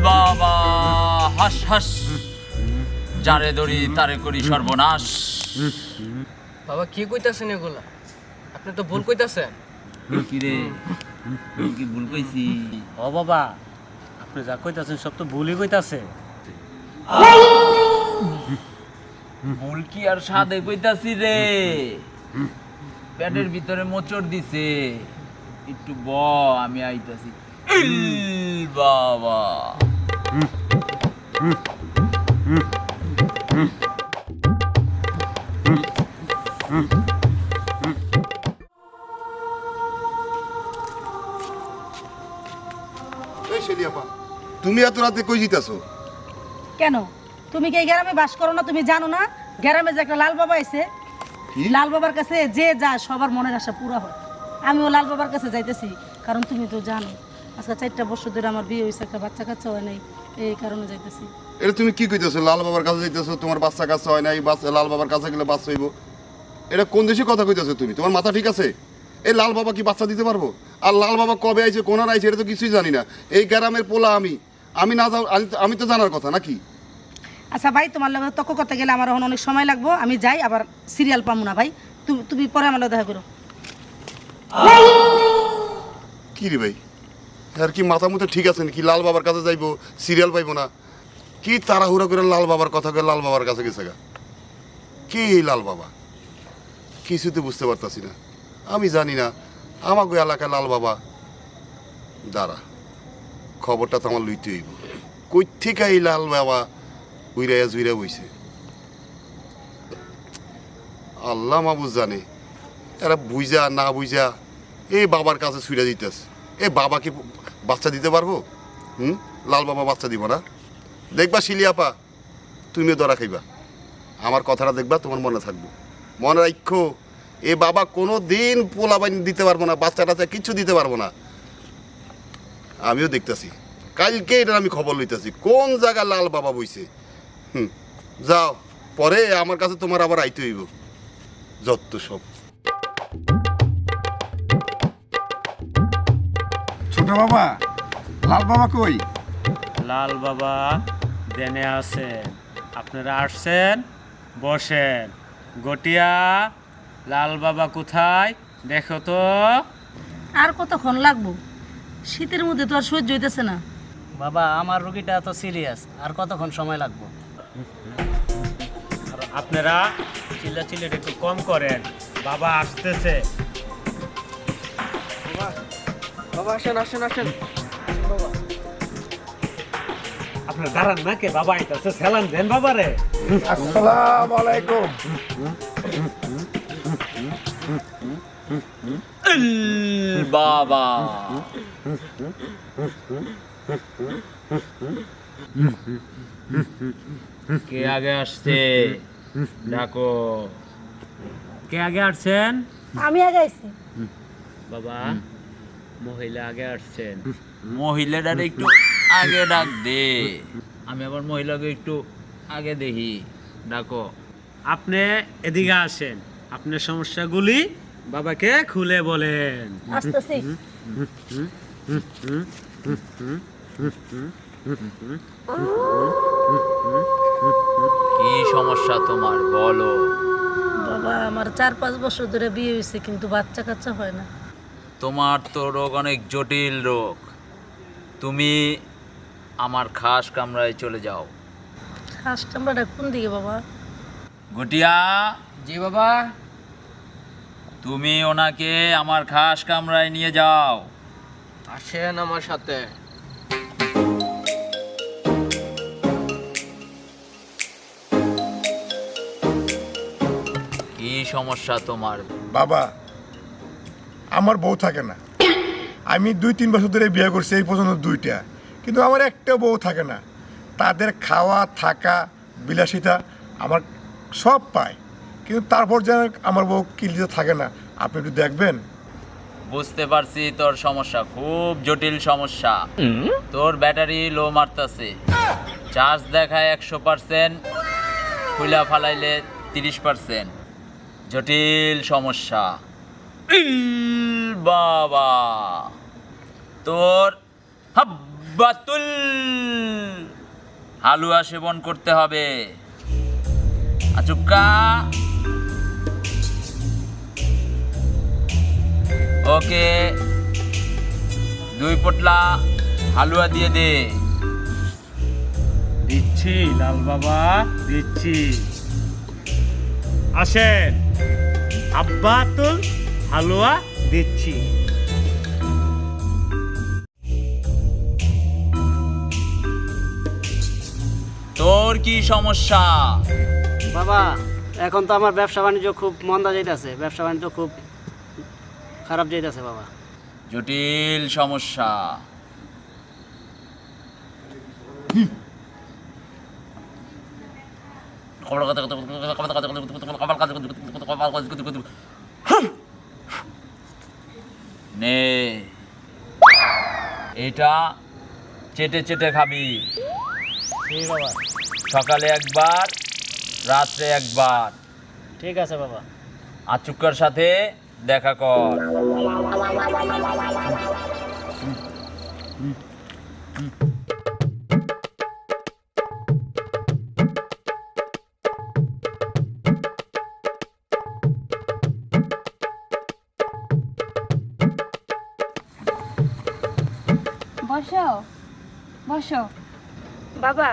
বাবা হাস হাস, যারে ধরি তারে করি সর্বনাশ। বাবা কি কইতাছেন এগুলা? আপনি তো ভুল কইতাছেন। কি রে, আমি কি ভুল কইছি? ও বাবা, আপনি যা কইতাছেন সব তো ভুলই কইতাছে। ভুল কি আর সাদে কইতাছি রে, পেটের ভিতরে মোচড় দিছে। একটু ব, আমি আইতাছি। বাবা তুমি এত রাতে কই জিতাছো? কেন তুমি কি এই গ্রামে বাস করো না? তুমি জানো না গ্রামে যে একটা লাল বাবা আছে, লাল বাবার কাছে যে যায় সবার মনের আশা পুরা হয়। আমিও লাল বাবার কাছে যাইতেছি, কারণ তুমি তো জানো আজকে 4টা বছর ধরে আমার বিয়ে হয়েছে, একটা বাচ্চা কাচ্চা হয় নাই, এই কারণে যাইতেছি। এটা তুমি কি কইতেছো? লাল বাবার কাছে যাইতেছো, তোমার বাচ্চা কাচ্চা হয় নাই, লাল বাবার কাছে গেলে বাচ্চা হইব? এটা কোন দেশে কথা কইতেছো তুমি? তোমার মাথা ঠিক আছে? এই লাল বাবা কি বাচ্চা দিতে পারবো? আর লাল বাবা কবে আইছে, কোনার আইছে, এটা তো কিছুই জানি না। এই গ্রামের পোলা আমি না যাও, আমি তো জানার কথা নাকি? আচ্ছা ভাই, তোমার লগে তর্ক করতে গেলে আমার এখন অনেক সময় লাগবে, আমি যাই, আবার সিরিয়াল পাবো না ভাই। তুমি পরে আমার লগে দেখা করো। কি রে ভাই, আর কি মাথা মতো ঠিক আছে নাকি? লাল বাবার কাছে যাইবো, সিরিয়াল পাইবো না? কি তাড়াহুড়া করে লাল বাবার কথা কয়ে লাল বাবার কাছে গেছে গা? কে এই লাল বাবা? কিছুতে বুঝতে পারতাছি না। আমি জানি না আমাকে এলাকায় লাল বাবা। দাঁড়া, খবরটা তো আমার লইতে হইব। কই থেকে এই লাল বাবা উইরাইয়া জুইরা বইছে? আল্লাহ মাবুজ জানে। এরা বুঝা না বুঝা এই বাবার কাছে ছুঁড়া দিতেছে। এ বাবা কি বাচ্চা দিতে পারবো? লাল বাবা বাচ্চা দিব না? দেখবা শিলিয়াপা, তুমিও ধরা খাইবা। আমার কথাটা দেখবা, তোমার মনে থাকবো। মনে রাখো, এ বাবা কোনো দিন পোলাবাইন দিতে পারবো না, বাচ্চা টাচ্চা কিচ্ছু দিতে পারবো না। আমিও দেখতেছি, কালকে এটা আমি খবর লইতেছি কোন জায়গায় লাল বাবা বইছে। যাও, পরে আমার কাছে তোমার আবার আইতে হইব। যত সব ছোট বাবা, লাল বাবা কই? লাল বাবা দেনে আছেন, আপনারা আসছেন, বসেন। গটিয়া, লাল বাবা কোথায় দেখো তো। আর কতক্ষণ লাগবো? শীতের মধ্যে তো আর সহ্য হইতেছে না। বাবা আমার রোগীটা তো সিরিয়াস, আর কতক্ষণ সময় লাগবে? আর আপনারা চিল্লাচিল্লিটা একটু কম করেন, বাবা আসতেছে। বাবা আসেন আসেন আসেন। আপনার দাঁড়ান না কে? বাবা আইতাছে, সালাম দেন বাবারে। আসসালামু আলাইকুম। বাবা কে আগে আসছে ডাকো। কে আগে আসছেন? আমি আগে আইছি। বাবা, মহিলা আগে আসছেন। মহিলাটার একটু আগে ডাক দে, আমি আবার মহিলাকে একটু আগে দেখি। ডাকো। আপনি এদিকে আসেন, আপনার সমস্যাগুলি বাবাকে খুলে বলেন। আসতেছি। কি সমস্যা তোমার বলো? বাবা আমার 4-5 বছর ধরে বিয়ে হয়েছে, কিন্তু বাচ্চা কাচ্চা হয় না। তোমার তো রোগ অনেক জটিল রোগ। তুমি আমার খাস কামরায় চলে যাও। খাস কামরাটা কোন দিকে বাবা? গটিয়া, জি বাবা। তুমি ওনাকে আমার খাস কামরায় নিয়ে যাও। আসেন আমার সাথে। কি সমস্যা তোমার? বাবা, আমার বউ থাকে না। আমি 2-3 বছর ধরে বিয়ে করছি, এই পর্যন্ত 2টা, কিন্তু আমার একটা বউ থাকে না। তাদের খাওয়া থাকা বিলাসিতা আমার সব পায়, কিন্তু তারপর যেন আমার বউ কিলিতে থাকে না। আপনি একটু দেখবেন। বুঝতে পারছি তোর সমস্যা খুব জটিল সমস্যা। তোর ব্যাটারি লো মারতাছে, চার্জ দেখায় 100%, খুলা ফালাইলে 30%। জটিল সমস্যা। বাবা, তোর হাব্বাতুল হালুয়া সেবন করতে হবে। আচুক্কা, ওকে 2 পোটলা হালুয়া দিয়ে দে। দিচ্ছি লাল বাবা, দিচ্ছি। আসেন, আব্বাতুল হালুয়া দিচ্ছি। তোর কি সমস্যা? বাবা এখন তো আমার ব্যবসা বাণিজ্য খুব মন্দা যাইতেছে, ব্যবসা বাণিজ্য খুব খারাপ যাইতেছে বাবা। জটিল সমস্যা। নে, এটা চেটে চেটে খাবি। ঠিক বাবা। সকালে একবার, রাত্রে একবার। ঠিক আছে বাবা। আচুক্কার সাথে দেখা কর। বসো বসো। বাবা,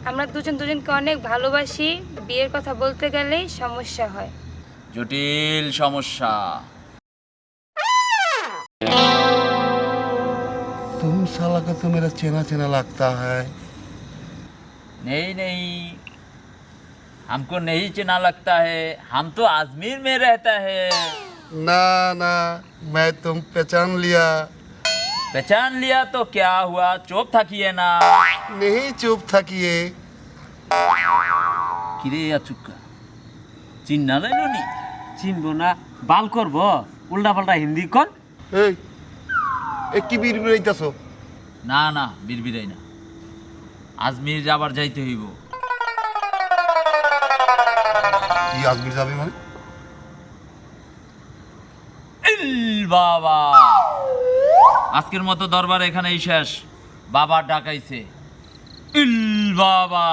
আমরা দুজন দুজনকে অনেক ভালোবাসি, বিয়ের কথা বলতে গেলেই সমস্যা হয়। জটিল সমস্যা। तुम साला को तो मेरा चेना चेना लगता है। नहीं, हमको नहीं चिना लगता है, हम तो अजमेर में रहता है। ना ना, मैं तुम पहचान लिया। पहचान लिया तो क्या हुआ, चुप থাকিए ना। नहीं चुप থাকিए। কিরে আচুক্কা, চিন্না লাইলো নি? চিনবো না, বাল করবো উল্টা পাল্টা হিন্দি কন। এই এ কি বিড়বিড়াইতাছো? না না, বিড়বিড়াই না। আজমির যাবার যাইতে হইব। কি আজমির যাবে মানে? বাবা, আজকের মতো দরবার এখানেই শেষ। বাবা ডাকাইছে। বাবা,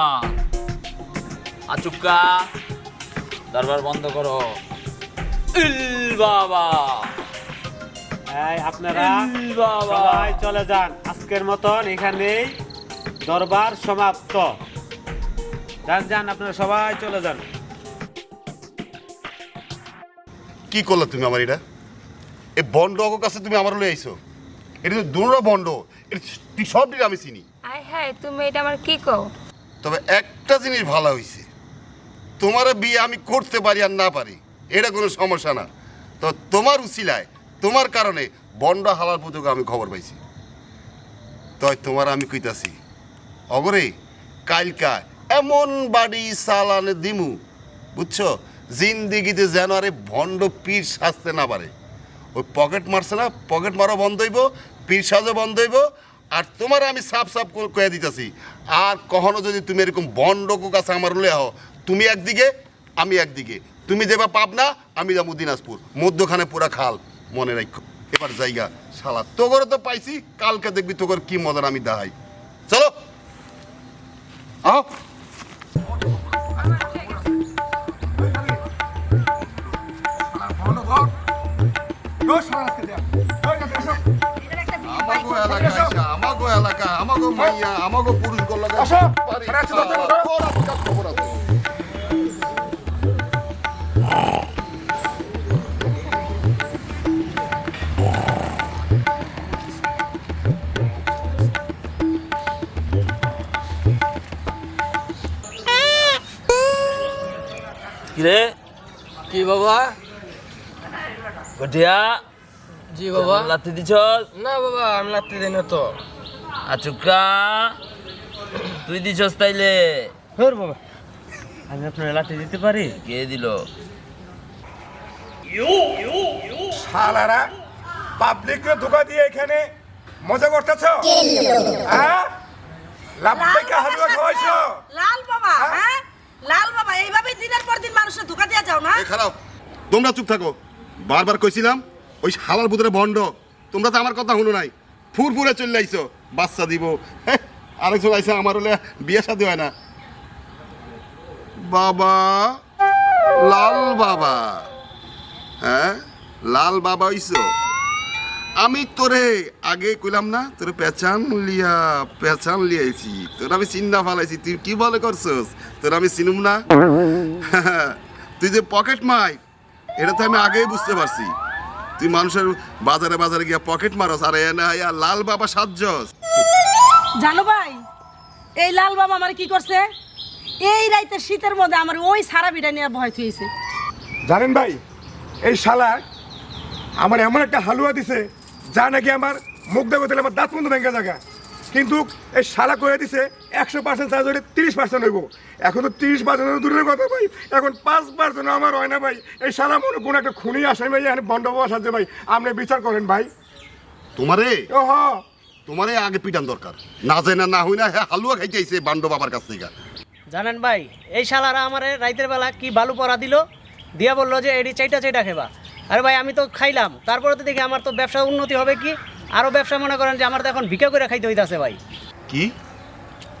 আচুক্কা দরবার বন্ধ করো। বাবা, আপনারা বাবা। সবাই চলে যান, আজকের মতন এখানেই দরবার সমাপ্ত। যান যান, আপনারা সবাই চলে যান। কি করলে তুমি আমার এটা? এই বন্ড অগর কাছে তুমি আমার লয়ে আইছো? এটা তো দুনো বন্ড, এটা সব দিকে আমি চিনি। আয় হায়, তুমি এটা আমার কি কও? তবে একটা জিনিস ভালো হয়েছে, তোমার বিয়ে আমি করতে পারি আর না পারি এটা কোনো সমস্যা না। তো তোমার উছিলায়, তোমার কারণে বন্ড হালার পর্যন্ত আমি খবর পাইছি। তাই তোমার আমি কইতাছি, অগরে কালকা এমন বাড়ি সালানে দিমু, বুঝছো, জিন্দিগিতে যেন আরে ভণ্ড পীর সাজতে না পারে। ওই পকেট মারছে না, পকেট মারা বন্ধ হইব, পীর সাজও বন্ধ হইব। আর তোমার আমি সাফ সাফ কয়ে দিতেছি, আর কখনো যদি তুমি এরকম বন্ড কাছে আমার লয়ে হও, তুমি একদিকে আমি একদিকে, তুমি দেবা পাবনা, আমি যাবো দিনাজপুর, মধ্যখানে পুরা খাল। মনে রাখো এবার জায়গা শালা তোগরে তো পাইছি, কালকে দেখবি তোগর কি মজার আমি দেখাই। চলো আহ আমাগো এলাকা, আমাগো মাইয়া, আমাগো পুরুষ গোল্লা খবর আছে। কিরে কি বাবা? গঠিয়া, জি বাবা। লাথি দিছস? না বাবা, আমি লাগতে দিই না তো। আচুক্কা, তুই দিছস তাইলে? ধর বাবা, আমি আপনার লাঠি দিতে পারি? কে দিল? শালারা পাবলিককে ধোকা দিয়ে এখানে মজা করতেছো? হ্যাঁ, লাভ থেকে হালুয়া খাওয়াইছো? লাল বাবা, হ্যাঁ লাল বাবা এইভাবে দিনের পর দিন মানুষের ধোকা এ খারাপ, তোমরা চুপ থাকো। বারবার কইছিলাম ওই শালার বুদরে বন্ড, তোমরা তো আমার কথা শুনো নাই। ফুরফুরে চলে আইছো বাচ্চা দিব, আরেকজন আইসা আমার হলে বিয়ে শাদী হয় না। বাবা, লাল বাবা, হ্যাঁ লাল বাবা হইছো। আমি তোরে আগে কইলাম না তোরে পেছান লিয়াইছি, তোর আমি চিন্তা ফালাইছি, তুই কি বলে করছস? তোর আমি চিনুম না? তুই যে পকেট মার, এটা তো আমি আগেই বুঝতে পারছি। তুই মানুষের বাজারে বাজারে গিয়া পকেট মারস, আর এ না লাল বাবা সাজস। জানো ভাই, এই লাল বাবা আমার কি করছে? এই রাইতে শীতের মধ্যে আমার ওই সারা বিড়া নিয়ে ভয় থুয়েছে। জানেন ভাই, এই শালা আমার এমন একটা হালুয়া দিছে যা নাকি আমার মুখ দেখো তাহলে আমার দাঁত বন্ধ ভেঙে জায়গা। কিন্তু এই শালা করে দিছে 100% চার্জ হলে 30% হইব। এখন তো 30% দূরের কথা ভাই, এখন 5% আমার হয় না ভাই। এই শালা মনে কোন একটা খুনি আসামি ভাই, এখানে বন্ধ বাবা সাজে ভাই, আপনি বিচার করেন ভাই। তোমারে ও হ, তোমারে আগে পিটান দরকার, না যায় না হই না হালুয়া খাইতে আইছে বান্ড বাবার কাছ থেকে। জানেন ভাই, এই শালারা আমারে রাইতের বেলা কি বালু পরা দিল, দিয়া বললো যে এডি চাইটা খেবা। আরে ভাই আমি তো খাইলাম, তারপরে তো দেখি আমার তো ব্যবসা উন্নতি হবে কি, আরও ব্যবসা মনে করেন যে আমার তো এখন ভিক্ষা করে খাইতে হইতাছে ভাই। কি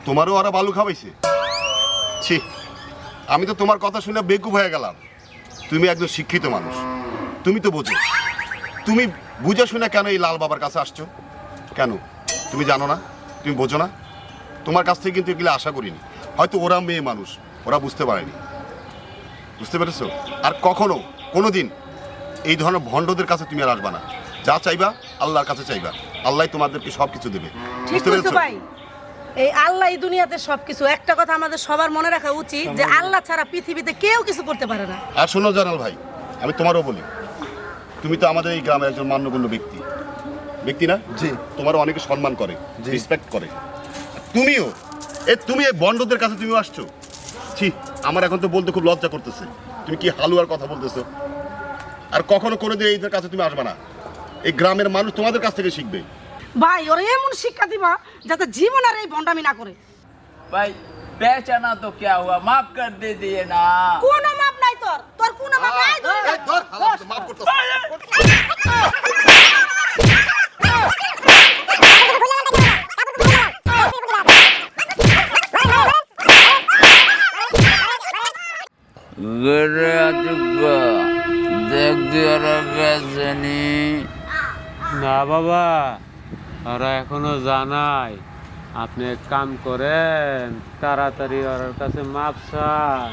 তোমারও ওরা বালু খাওয়াইছে? ছি, আমি তো তোমার কথা শুনে বেকুব হয়ে গেলাম। তুমি একজন শিক্ষিত মানুষ, তুমি তো বোঝো। তুমি বুঝে শুনে কেন এই লাল বাবার কাছে আসছো? কেন তুমি জানো না? তুমি বোঝো না? তোমার কাছ থেকে কিন্তু এগুলো আশা করিনি। হয়তো ওরা মেয়ে মানুষ, ওরা বুঝতে পারেনি। বুঝতে পেরেছো? আর কখনো কোনো দিন এই ধরনের ভণ্ডদের কাছে তুমি আর আসবা না। যা চাইবা আল্লাহর কাছে চাইবা, আল্লাহ তোমাদেরকে সব কিছু দেবে। ঠিক বুঝতে বলছো পেরেছো? ভাই, এই আল্লাহ এই দুনিয়াতে সবকিছু। একটা কথা আমাদের সবার মনে রাখা উচিত যে আল্লাহ ছাড়া পৃথিবীতে কেউ কিছু করতে পারে না। আর শোনো জানাল ভাই, আমি তোমারও বলি, তুমি তো আমাদের এই গ্রামের একজন মান্যগণ্য ব্যক্তি না? জি। তোমার অনেকে সম্মান করে, রেসপেক্ট করে। তুমিও তুমি এই বন্ডদের কাছে তুমিও আসছো। ছি, আমার এখন তো বলতে খুব লজ্জা করতেছে। তুমি কি হালুয়ার কথা বলতেছো? আর কখনো কোনোদিন এইদের কাছে তুমি আসবে না। এই গ্রামের মানুষ তোমাদের কাছ থেকে শিখবে। ভাই ওরা এমন শিক্ষা দিবা যাতে জীবন আর এই ভণ্ডামি না করে। भाई पहचाना तो क्या हुआ, माफ कर दे दिए ना। কোনো মাপ নাই তোর, তোর কোনো মাপ নাই। ধরে এই ধর, হালাল, মাফ করতেছে। गरे अजुब्बा देख दिया बेचनी। না বাবা, ওরা এখনো জানাই। আপনি এক কাম করেন, তাড়াতাড়ি ওর কাছে মাপ চান।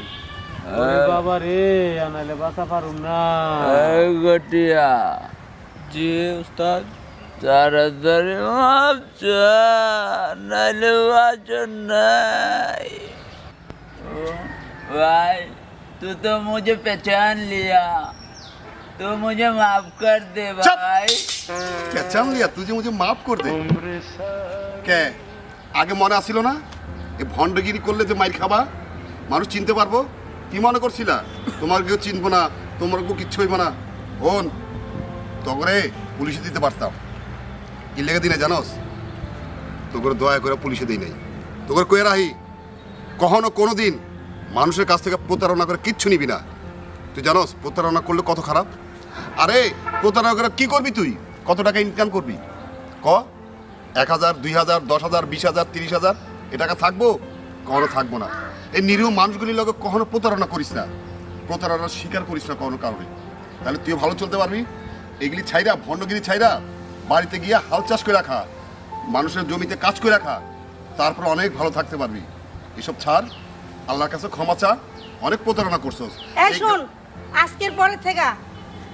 ওরে বাবা রে, আনাইলে বাঁচা পারুম না। गटिया জি উস্তাদ। ताड़ाताड़ी माफ चा, नाले वाचन नहीं। भाई तू तो मुझे पहचान लिया, तू मुझे माफ कर दे भाई। পেঁচান লিয়া তুই যে মুঝে মাফ কর দে। কে আগে মনে আসিল না এই ভণ্ডগিরি করলে যে মাইর খাবা, মানুষ চিনতে পারবো? কি মনে করছিলা তোমার কেউ চিনবো না, তোমার কেউ কিচ্ছু হইব না? হন তগরে পুলিশে দিতে পারতাম। কি লেগে দিনে জানোস? তোকে দয়া করে পুলিশে দিই নাই। তোকে কয়ে রাহি, কখনো কোনো দিন মানুষের কাছ থেকে প্রতারণা করে কিচ্ছু নিবি না। তুই জানোস প্রতারণা করলে কত খারাপ? আরে প্রতারণা করে কি করবি তুই? কত টাকা ইনকাম করবি ক? 1000, 2000, 10,000, 20,000, 30,000 এ টাকা থাকবো? কখনো থাকবো না। এই নিরীহ মানুষগুলির লগে কখনো প্রতারণা করিস না, প্রতারণার স্বীকার করিস না কোনো কারণে। তাহলে তুই ভালো চলতে পারবি। এগুলি ছাইরা, ভণ্ডগিরি ছাইরা বাড়িতে গিয়ে হাল চাষ করে রাখা, মানুষের জমিতে কাজ করে রাখা, তারপর অনেক ভালো থাকতে পারবি। এসব ছাড়, আল্লাহর কাছে ক্ষমা চা। অনেক প্রতারণা করছস। এই শোন, আজকের পরে থেকে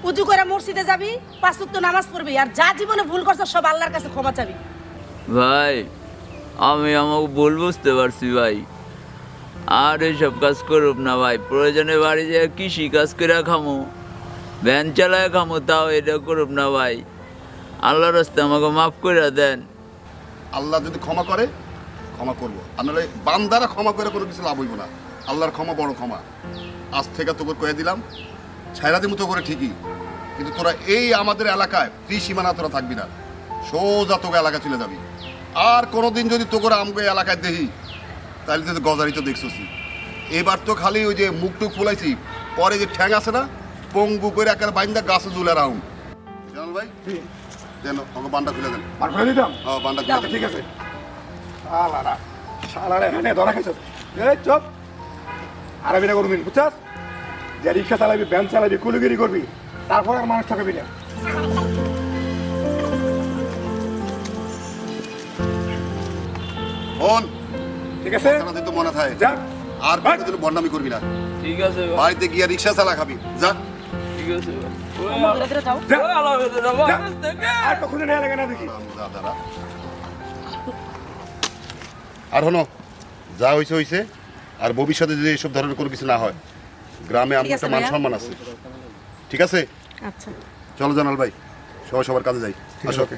উজু করে মসজিদে যাবি, 5 ওয়াক্ত নামাজ পড়বি, আর যা জীবনে ভুল করছস সব আল্লাহর কাছে ক্ষমা চাবি। ভাই আমি আমাকে ভুল বুঝতে পারছি ভাই, আর এইসব কাজ করুক না ভাই। প্রয়োজনে বাড়ি যায় কৃষি কাজ করে খামো, ভ্যান চালায় খামো, তাও এটা করুক না ভাই। আল্লাহর রাস্তে আমাকে মাফ করে দেন। আল্লাহ যদি ক্ষমা করে ক্ষমা করবো, আর নাহলে বান্দারা ক্ষমা করে কোনো কিছু লাভ হইব না। আল্লাহর ক্ষমা বড় ক্ষমা। আজ থেকে তোকে কয়ে দিলাম, ছাইরা দিমু তো করে ঠিকই, কিন্তু তোরা এই আমাদের এলাকায় ত্রিসীমানা তোরা থাকবি না, সোজা তোকে এলাকায় চলে যাবি। আর কোনোদিন যদি তোকে আমগো এলাকায় দেখি, তাহলে তো গজারি তো দেখছি। এবার তো খালি ওই যে মুখ টুক ফুলাইছি, পরে যে ঠ্যাং আছে না পঙ্গু করে একেবারে বাইন্দা গাছে ঝুলে রাউন্ড। জানাল ভাই দেন ওকে বান্ডা খুলে দেন। বার করে দিতাম। হ্যাঁ বান্ডা খুলে আচ্ছা, দেন। ঠিক আছে। শালারা শালারা এখানে ধরা খাইছ। এই চুপ। আরবি না করবি বুঝছাস? যে রিক্সা চালাবি, ভ্যান চালাবি, কুলিগিরি করবি, তারপর আর মানুষ ঠকাবি না। ফোন ঠিক আছে? কথাটা তুই তো মনে থাকে। যা। আর কোনোদিন বদনামি করবি না। ঠিক আছে ভাই, বাড়িতে গিয়ে রিক্সা চালা খাবি যা। ঠিক আছে ভাই। ধীরে ধীরে যাও। যা। ওই আলাদা যাবো যা। আকাশ থেকে। আর কখনো নেওয়া লাগে না দেখি। দাদা আর হনো যা হয়েছে হয়েছে, আর ভবিষ্যতে যদি এইসব ধরনের কোনো কিছু না হয়, গ্রামে আমার ঠিক আছে একটা মান ভাইয়া। সম্মান আছে। ঠিক আছে? আচ্ছা চলো জানাল ভাই, সবাই সবার কাজে যাই। আসো। ওকে।